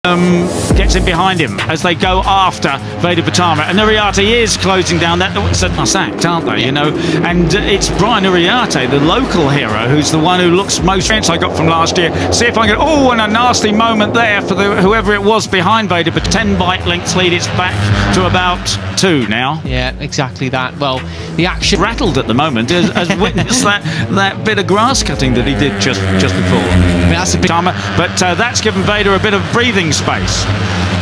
Gets in behind him as they go after Veda Pratama, and Uriarte is closing down that. It's a nice act, aren't they? You know, and it's Brian Uriarte, the local hero, who's the one who looks most chance I got from last year. See if I can. Oh, and a nasty moment there for whoever it was behind Veda, but 10 bike lengths lead. It's back to about 2 now. Yeah, exactly that. Well, the action rattled at the moment as witness that bit of grass cutting that he did just before. I mean, that's a bit. But that's given Veda a bit of breathing space.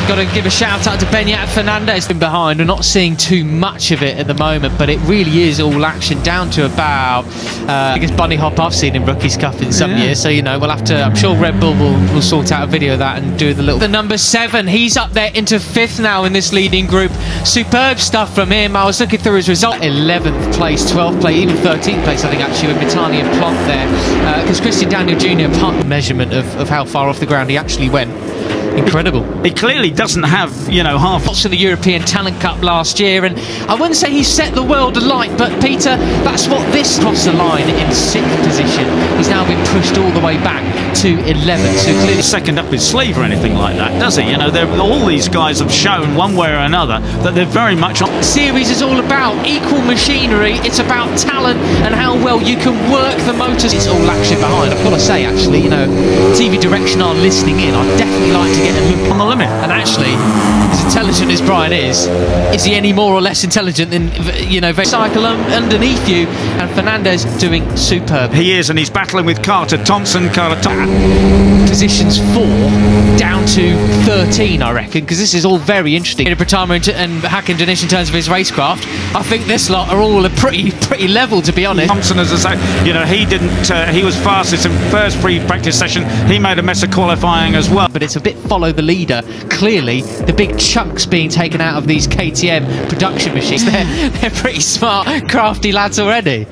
Got to give a shout out to Beñat Fernandez in behind. We're not seeing too much of it at the moment, but it really is all action down to about biggest bunny hop I've seen in Rookies Cup in some years. So you know, we'll have to. I'm sure Red Bull will sort out a video of that and do the little. The number 7, he's up there into 5th now in this leading group. Superb stuff from him. I was looking through his result: 11th place, 12th place, even 13th place. I think actually with Mitani and Plonk there, because Christian Daniel Jr. part measurement of how far off the ground he actually went. Incredible. He clearly doesn't have, you know, half of the European Talent Cup last year, and I wouldn't say he set the world alight, but Peter, that's what this crossed the line in 6th position. He's now been pushed all the way back to 11th, so clearly second up his sleeve or anything like that, does he? You know, all these guys have shown one way or another that they're very much on. Series is all about equal machinery. It's about talent and how well you can work the motors. It's all action behind. I've got to say, actually, you know, TV Direction are listening in. I'd definitely like to get a look on the limit. And actually, as intelligent as Brian is he any more or less intelligent than, you know, cycle underneath you? And Fernandez doing superb. He is, and he's battling with Carter Thompson. Positions 4 down to 13, I reckon, because this is all very interesting. Pratama and Hakim Danish in terms of his racecraft. I think this lot are all pretty level, to be honest. Thompson, as I say, you know, he didn't. He was fastest in first pre-practice session. He made a mess of qualifying as well. But it's a bit follow the leader. Clearly, the big chunks being taken out of these KTM production machines. They're pretty smart, crafty lads already.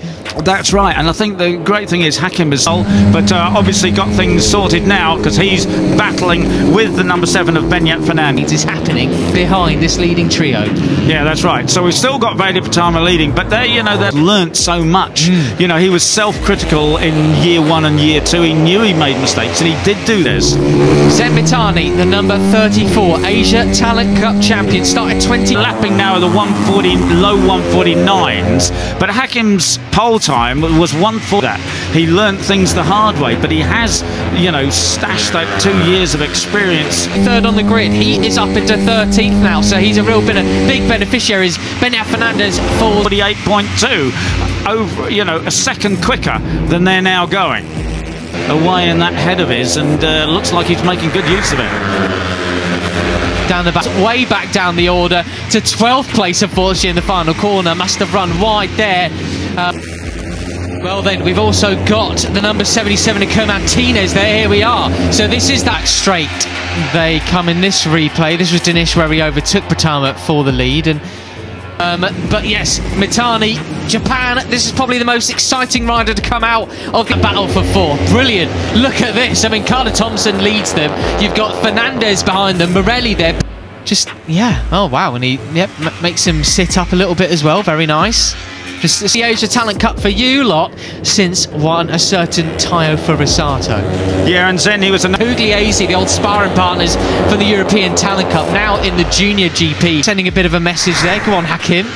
That's right, and I think the great thing is Hakim is but obviously got things sorted now because he's battling with the number 7 of Beñat Fernandez. It's happening behind this leading trio. Yeah, that's right. So we've still got Veda Pratama leading, but they, you know, they've learnt so much. You know, he was self-critical in year 1 and year 2. He knew he made mistakes, and he did do this. Zed Mitani, the number 34 Asia Talent Cup champion, started 20 lapping now at the 140, low 149s, but Hakim's pole time was 140. That he learnt things the hard way, but he has, you know, stashed that 2 years of experience. 3rd on the grid, he is up into 13th now, so he's a real big beneficiary. Beñat Fernandez for 48.2, over, you know, a second quicker than they're now going away in that head of his, and looks like he's making good use of it. Down the back, way back down the order to 12th place, unfortunately, in the final corner. Must have run wide there. Well then, we've also got the number 77 Nico Martinez there. Here we are. So this is that straight. They come in this replay. This was Danish where he overtook Pratama for the lead. And but yes, Mitani, Japan, this is probably the most exciting rider to come out of the battle for 4. Brilliant. Look at this. I mean, Carter Thompson leads them. You've got Fernandez behind them, Morelli there. Just, yeah. Oh, wow. And he makes him sit up a little bit as well. Very nice. Just the Asia Talent Cup for you lot since won a certain Tayo Furusato. Yeah, and then he was Pugliese, the old sparring partners for the European Talent Cup, now in the Junior GP. Sending a bit of a message there. Come on, Hakim.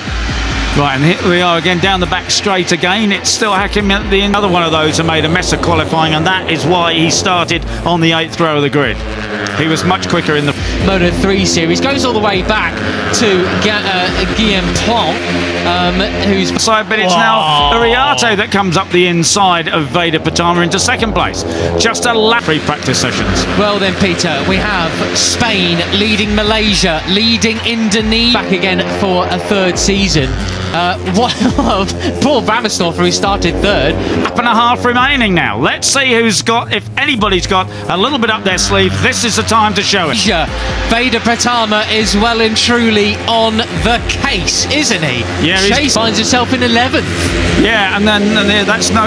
Right, and here we are again down the back straight again. It's still Hakim, the another one of those who made a mess of qualifying, and that is why he started on the 8th row of the grid. He was much quicker in the Moto 3 series. Goes all the way back to Guillaume Plonk, who's side, but it's now Uriarte that comes up the inside of Veda Pratama into 2nd place. Just a lap pre-practice sessions. Well then, Peter, we have Spain leading Malaysia, leading Indonesia, back again for a 3rd season. Poor Ramersdorfer, who started 3rd. Lap and a half remaining now. Let's see who's got, if anybody's got a little bit up their sleeve. This is the time to show it. Veda Pratama is well and truly on the case, isn't he? Yeah, Chase finds himself in 11th. Yeah, and then that's no,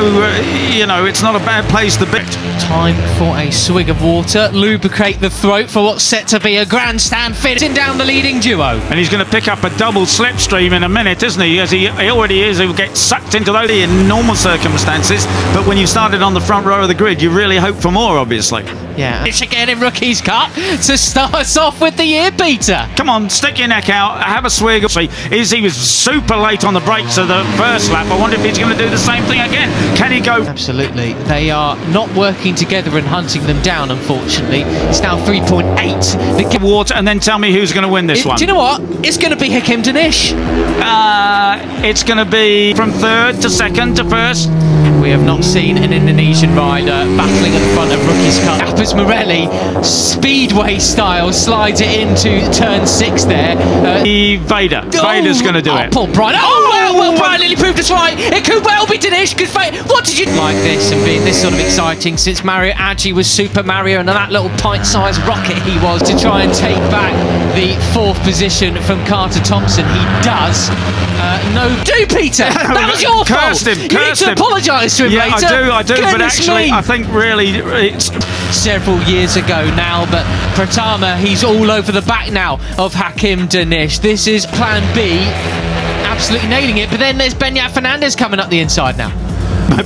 you know, it's not a bad place to be. Time for a swig of water, lubricate the throat for what's set to be a grandstand finish down the leading duo. And he's going to pick up a double slipstream in a minute, isn't he? As he already is. He'll get sucked into those in normal circumstances, but when you started on the front row of the grid, you really hope for more, obviously. Yeah, it's again in Rookie's cut to start us off with the year beater. Come on, stick your neck out, have a swig. See, he was super late on the brakes of the first lap. I wonder if he's going to do the same thing again. Can he go? Absolutely. They are not working together and hunting them down, unfortunately. It's now 3.8. The water, and then tell me who's going to win this one. Do you know what? It's going to be Hakim Danish. It's going to be from third to second to first. We have not seen an Indonesian rider battling at the front of Rookie's car. Appers Morelli, speedway style, slides it into turn 6 there. Veda. Veda's going to do it. Poor Brian. Well, Brian Lilly proved us right. It could well be Dinesh. What did you like this and being this sort of exciting since Mario Aggi was Super Mario and that little pint-sized rocket he was to try and take back the 4th position from Carter Thompson. He does. Peter. That was your fault. You need to apologise to him later. I do. But actually, I think really it's several years ago now. But Pratama, he's all over the back now of Hakim Danish. This is Plan B. Absolutely nailing it. But then there's Benyat Fernandez coming up the inside now.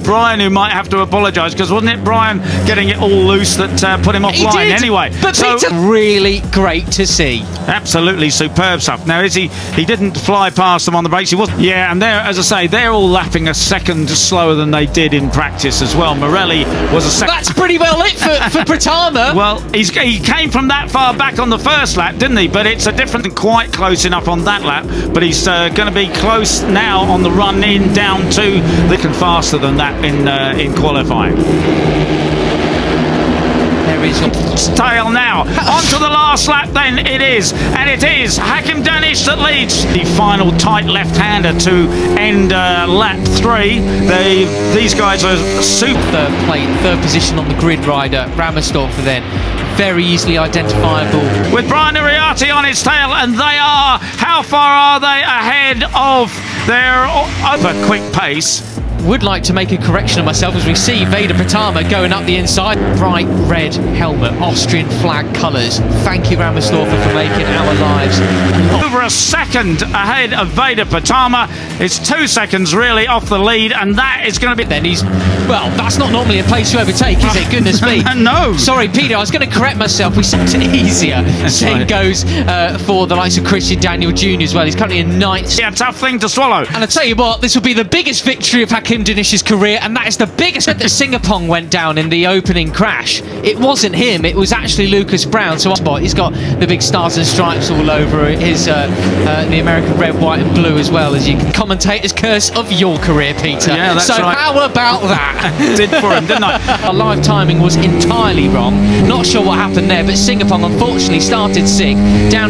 Brian, who might have to apologise, because wasn't it Brian getting it all loose that put him offline anyway? But so, Peter, really great to see. Absolutely superb stuff. Now, he didn't fly past them on the brakes. He wasn't. Yeah, and they're, as I say, they're all lapping a second slower than they did in practice as well. Morelli was a second. That's pretty well lit for Pratama. Well, he came from that far back on the first lap, didn't he? But it's a different, quite close enough on that lap. But he's going to be close now on the run in down to looking faster than that in qualifying. There is tail now. On to the last lap then it is, and it is Hakim Danish that leads. The final tight left-hander to end lap 3. These guys are super. Third position on the grid rider, Ramersdorfer then. Very easily identifiable. With Brian Uriarte on his tail, and they are, how far are they ahead of their other quick pace? Would like to make a correction of myself as we see Veda Pratama going up the inside. Bright red helmet, Austrian flag colours. Thank you, Ramersdorfer, for making our lives. Over a second ahead of Veda Pratama. It's 2 seconds really off the lead, and that is going to be. Then he's. Well, that's not normally a place to overtake, is it? Goodness me. No. Sorry, Peter, I was going to correct myself. We said it easier. Same goes for the likes of Christian Daniel Jr. as well. He's currently in 9th. Yeah, tough thing to swallow. And I tell you what, this will be the biggest victory of Hakim Danish's career, and that is the biggest that Singapong went down in the opening crash. It wasn't him, it was actually Lucas Brown. So he's got the big stars and stripes all over his the American red, white and blue as well, as you can commentator's curse of your career, Peter. Yeah, that's so right. How about that? Did for him, didn't I? Our live timing was entirely wrong. Not sure what happened there, but Singapong unfortunately started sick down